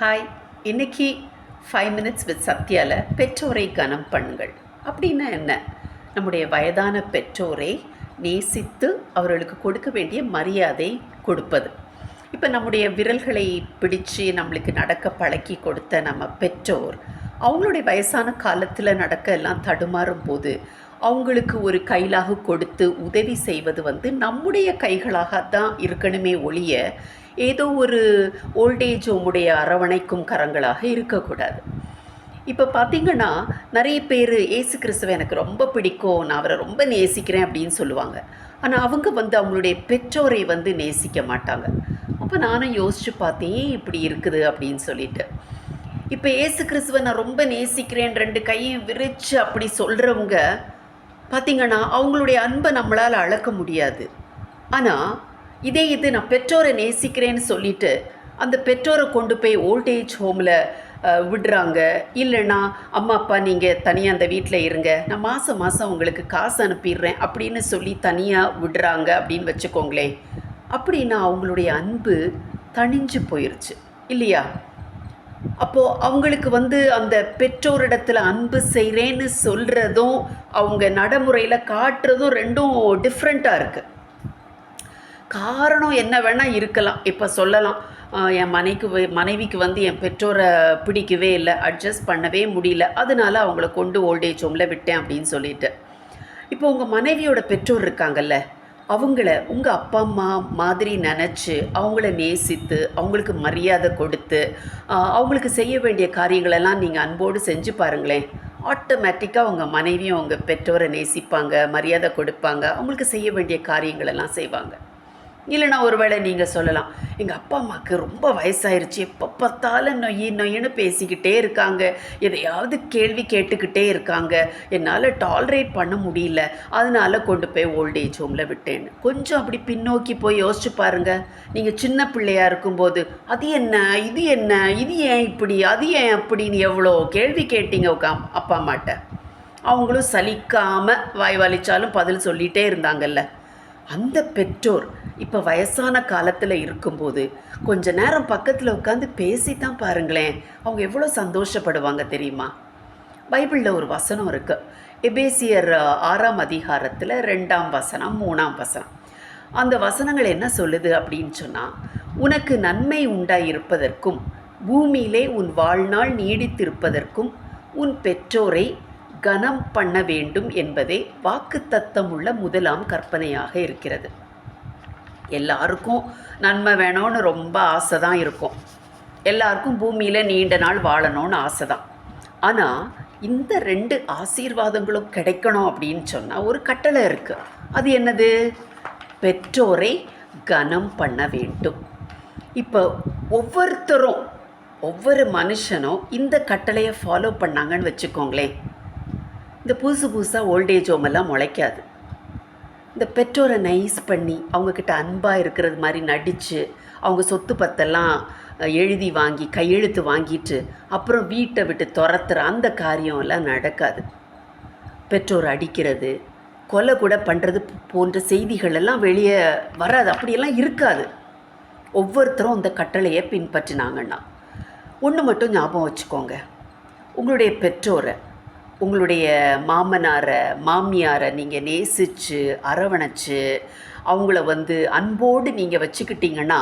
Hi. இன்னைக்கு 5 minutes with சத்யாவில் பெற்றோரை கனம் பண்ணுங்கள் அப்படின்னா என்ன? நம்முடைய வயதான பெற்றோரை நேசித்து அவர்களுக்கு கொடுக்க வேண்டிய மரியாதை கொடுப்பது. இப்போ நம்முடைய விரல்களை பிடிச்சு நம்மளுக்கு நடக்க பழக்கி கொடுத்த நம்ம பெற்றோர் அவங்களுடைய வயசான காலத்தில் நடக்க எல்லாம் தடுமாறும் போது அவங்களுக்கு ஒரு கைலாக கொடுத்து உதவி செய்வது நம்முடைய கைகளாக தான் இருக்கணுமே ஒழிய ஏதோ ஒரு ஓல்டேஜ் ஹோமுடைய அரவணைக்கும் கரங்களாக இருக்கக்கூடாது. இப்போ பார்த்திங்கன்னா நிறைய பேர் ஏசு கிறிஸ்துவை எனக்கு ரொம்ப பிடிக்கும், நான் அவரை ரொம்ப நேசிக்கிறேன் அப்படின்னு சொல்லுவாங்க. ஆனால் அவங்க அவங்களுடைய பெற்றோரை நேசிக்க மாட்டாங்க. அப்போ நானும் யோசித்து பார்த்தேன், ஏன் இப்படி இருக்குது அப்படின்னு சொல்லிட்டு. இப்போ ஏசு கிறிஸ்துவை நான் ரொம்ப நேசிக்கிறேன் 2 கையும் விரித்து அப்படி சொல்கிறவங்க பார்த்திங்கன்னா அவங்களுடைய அன்பை நம்மளால் அளக்க முடியாது. ஆனால் இது நான் பெற்றோரை நேசிக்கிறேன்னு சொல்லிவிட்டு அந்த பெற்றோரை கொண்டு போய் ஓல்டேஜ் ஹோமில் விடுறாங்க. இல்லைன்னா அம்மா அப்பா நீங்கள் தனியாக அந்த வீட்டில் இருங்க, நான் மாதம் மாதம் உங்களுக்கு காசு அனுப்பிடுறேன் அப்படின்னு சொல்லி தனியாக விடுறாங்க அப்படின்னு வச்சுக்கோங்களேன். அப்படின்னா அவங்களுடைய அன்பு தணிஞ்சு போயிடுச்சு இல்லையா? அப்போது அவங்களுக்கு அந்த பெற்றோரிடத்தில் அன்பு செய்கிறேன்னு சொல்கிறதும் அவங்க நடைமுறையில் காட்டுறதும் ரெண்டும் டிஃப்ரெண்ட்டாக இருக்குது. காரணம் என்ன வேணால் இருக்கலாம். இப்போ சொல்லலாம், என் மனைவிக்கு என் பெற்றோரை பிடிக்கவே இல்லை, அட்ஜஸ்ட் பண்ணவே முடியல, அதனால அவங்கள கொண்டு ஓல்டேஜ் ஹோமில் விட்டேன் அப்படின்னு சொல்லிட்டு. இப்போ உங்கள் மனைவியோட பெற்றோர் இருக்காங்கல்ல, அவங்கள உங்கள் அப்பா அம்மா மாதிரி நினச்சி அவங்கள நேசித்து அவங்களுக்கு மரியாதை கொடுத்து அவங்களுக்கு செய்ய வேண்டிய காரியங்களெல்லாம் நீங்கள் அன்போடு செஞ்சு பாருங்களேன். ஆட்டோமேட்டிக்காக உங்கள் மனைவியும் அவங்க பெற்றோரை நேசிப்பாங்க, மரியாதை கொடுப்பாங்க, அவங்களுக்கு செய்ய வேண்டிய காரியங்களெல்லாம் செய்வாங்க. இல்லைனா ஒருவேளை நீங்கள் சொல்லலாம், எங்கள் அப்பா அம்மாவுக்கு ரொம்ப வயசாயிருச்சு, எப்போ பார்த்தாலும் நொய்யின்னு பேசிக்கிட்டே இருக்காங்க, எதையாவது கேள்வி கேட்டுக்கிட்டே இருக்காங்க, என்னால் டாலரேட் பண்ண முடியல, அதனால் கொண்டு போய் ஓல்டேஜ் ஹோமில் விட்டேன்னு. கொஞ்சம் அப்படி பின்னோக்கி போய் யோசிச்சு பாருங்கள். நீங்கள் சின்ன பிள்ளையாக இருக்கும்போது அது என்ன, இது என்ன, இது ஏன் இப்படி, அது ஏன் அப்படின்னு எவ்வளோ கேள்வி கேட்டீங்க அப்பா அம்மாட்ட. அவங்களும் சலிக்காமல் வாய் வலிச்சாலும் பதில் சொல்லிகிட்டே இருந்தாங்கல்ல. அந்த பெற்றோர் இப்போ வயசான காலத்தில் இருக்கும்போது கொஞ்ச நேரம் பக்கத்தில் உட்காந்து பேசித்தான் பாருங்களேன், அவங்க எவ்வளோ சந்தோஷப்படுவாங்க தெரியுமா? பைபிளில் ஒரு வசனம் இருக்குது. எபேசியர் 6ஆம் அதிகாரத்தில் 2ஆம் வசனம் 3ஆம் வசனம். அந்த வசனங்கள் என்ன சொல்லுது அப்படின்னு சொன்னால், உனக்கு நன்மை உண்டாயிருப்பதற்கும் பூமியிலே உன் வாழ்நாள் நீடித்திருப்பதற்கும் உன் பெற்றோரை கனம் பண்ண வேண்டும் என்பதே வாக்குத்தத்தமுள்ள முதலாம் கற்பனையாக இருக்கிறது. எல்லாருக்கும் நன்மை வேணும்னு ரொம்ப ஆசை தான் இருக்கும். எல்லாருக்கும் பூமியில் நீண்ட நாள் வாழணும்னு ஆசை தான். ஆனால் இந்த 2 ஆசீர்வாதங்களும் கிடைக்கணும் அப்படின்னு சொன்னால் ஒரு கட்டளை இருக்குது. அது என்னது? பெற்றோரை கனம் பண்ண வேண்டும். இப்போ ஒவ்வொரு மனுஷனும் இந்த கட்டளையை ஃபாலோ பண்ணாங்கன்னு வச்சுக்கோங்களேன், இந்த புதுசாக ஓல்டேஜ் ஹோமெல்லாம் முளைக்காது. இந்த பெற்றோரை நைஸ் பண்ணி அவங்கக்கிட்ட அன்பாக இருக்கிறது மாதிரி நடித்து அவங்க சொத்து பத்தெல்லாம் எழுதி வாங்கி கையெழுத்து வாங்கிட்டு அப்புறம் வீட்டை விட்டு துரத்துற அந்த காரியம்லாம் நடக்காது. பெற்றோர் அடிக்கிறது, கொலை கூட பண்ணுறது போன்ற செய்திகள் எல்லாம் வெளியே வராது. அப்படியெல்லாம் இருக்காது. ஒவ்வொருத்தரும் அந்த கட்டளையை பின்பற்றினாங்கன்னா. ஒன்று மட்டும் ஞாபகம் வச்சுக்கோங்க, உங்களுடைய பெற்றோரை, உங்களுடைய மாமனாரை மாமியாரை நீங்கள் நேசித்து அரவணைச்சு அவங்கள அன்போடு நீங்கள் வச்சுக்கிட்டிங்கன்னா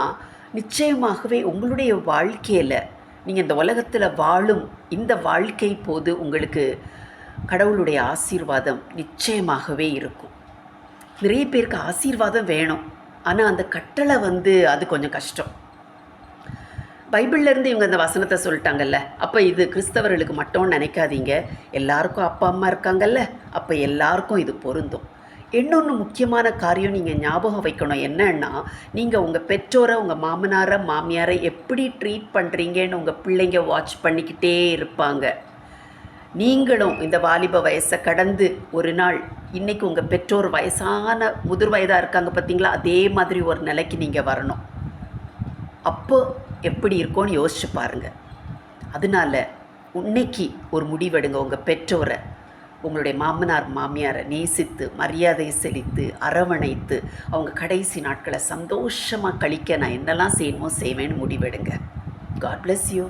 நிச்சயமாகவே உங்களுடைய வாழ்க்கையில் நீங்கள் இந்த உலகத்தில் வாழும் இந்த வாழ்க்கை போது உங்களுக்கு கடவுளுடைய ஆசீர்வாதம் நிச்சயமாகவே இருக்கும். நிறைய பேருக்கு ஆசீர்வாதம் வேணும், ஆனால் அந்த கட்டளை அது கொஞ்சம் கஷ்டம். பைபிள்லேருந்து இவங்க இந்த வசனத்தை சொல்லிட்டாங்கல்ல, அப்போ இது கிறிஸ்தவர்களுக்கு மட்டும் நினைக்காதீங்க, எல்லாருக்கும் அப்பா அம்மா இருக்காங்கல்ல, அப்போ எல்லாருக்கும் இது பொருந்தும். இன்னொன்று முக்கியமான காரியம் நீங்கள் ஞாபகம் வைக்கணும். என்னன்னா, நீங்கள் உங்கள் பெற்றோரை, உங்கள் மாமனாரை மாமியாரை எப்படி ட்ரீட் பண்ணுறீங்கன்னு உங்கள் பிள்ளைங்க வாட்ச் பண்ணிக்கிட்டே இருப்பாங்க. நீங்களும் இந்த வாலிப வயசை கடந்து ஒரு நாள் இன்றைக்கி உங்கள் பெற்றோர் வயசான முதிர் வயதாக இருக்காங்க பார்த்தீங்களா, அதே மாதிரி ஒரு நிலைக்கு நீங்கள் வரணும். அப்போ எப்படி இருக்கும்னு யோசிச்சு பாருங்கள். அதனால் இன்னைக்கு ஒரு முடிவெடுங்க. உங்கள் பெற்றோரை, உங்களுடைய மாமனார் மாமியாரை நேசித்து மரியாதை செலுத்தி அரவணைத்து அவங்க கடைசி நாட்களை சந்தோஷமாக கழிக்க நான் என்னெல்லாம் செய்யணுமோ செய்வேன்னு முடிவெடுங்க. God bless you.